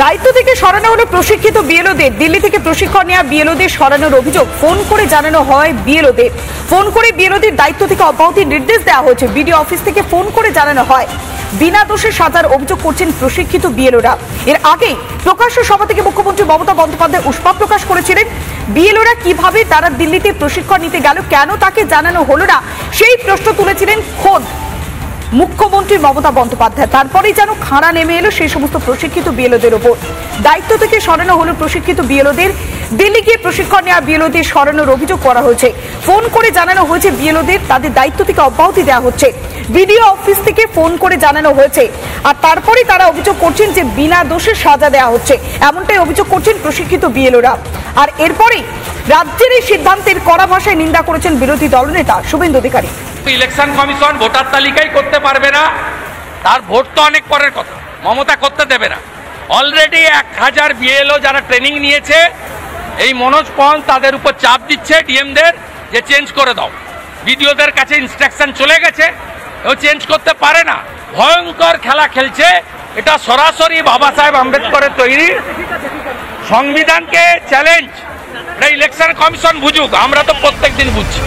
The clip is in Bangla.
দায়িত্ব থেকে সরানো হলো প্রশিক্ষিত বিএলওদের। দিল্লি থেকে প্রশিক্ষণ নেওয়া বিএলওদের সরানোর অভিযোগ। ফোন করে জানানো হয় বিএলওদের। ফোন করে বিএলওদের দায়িত্ব থেকে অব্যাহতির নির্দেশ দেওয়া হয়েছে। বিডিও অফিস থেকে ফোন করে জানানো হয়। বিনা দোষে সাজার অভিযোগ করছেন প্রশিক্ষিত বিএলওরা। এর আগেই প্রকাশ্য সভা থেকে মুখ্যমন্ত্রী মমতা বন্দ্যোপাধ্যায় উষ্মা প্রকাশ করেছিলেন। বিএলওরা কিভাবে তারা দিল্লিতে প্রশিক্ষণ নিতে গেল, কেন তাকে জানানো হলো না, সেই প্রশ্ন তুলেছিলেন খোদ মুখ্যমন্ত্রী মমতা বন্দ্যোপাধ্যায়। তারপরেই যেন খাড়া নেমে এলো সেই সমস্ত প্রশিক্ষিত বিএলওদের ওপর। দায়িত্ব থেকে সরানো হলো প্রশিক্ষিত বিএলওদের। দিল্লি গিয়ে প্রশিক্ষণ নেওয়া বিএলওদের সরানোর অভিযোগ করা হয়েছে। ফোন করে জানানো হয়েছে বিএলওদের তাদের দায়িত্ব থেকে অব্যাহতি দেওয়া হচ্ছে। বিডিও অফিস থেকে ফোন করে জানানো হয়েছে। আর তারপরেই তারা অভিযোগ করছেন যে বিনা দোষে সাজা দেওয়া হচ্ছে, এমনটাই অভিযোগ করছেন প্রশিক্ষিত বিএলওরা। আর এরপরেই রাজ্যের এই সিদ্ধান্তের কড়া ভাষায় নিন্দা করেছেন বিরোধী দলনেতা Suvendu Adhikari. Election commission voter তালিকাই করতে পারবে না, তার ভোট তো অনেক পরের কথা, মমতা করতে দেবে না। অলরেডি 1000 বিএলও যারা ট্রেনিং নিয়েছে, এই মনোজ পল তাদের উপর চাপ দিচ্ছে ডিএমদের যে চেঞ্জ করে দাও। বিডিওদের কাছে ইনস্ট্রাকশন চলে গেছে, ও চেঞ্জ করতে পারে না। ভয়ঙ্কর খেলা খেলছে। এটা সরাসরি বাবা সাহেব আম্বেদকরের তৈরি সংবিধানকে চ্যালেঞ্জ। এটা ইলেকশন কমিশন বুঝুক, আমরা তো প্রত্যেক দিন বুঝছি।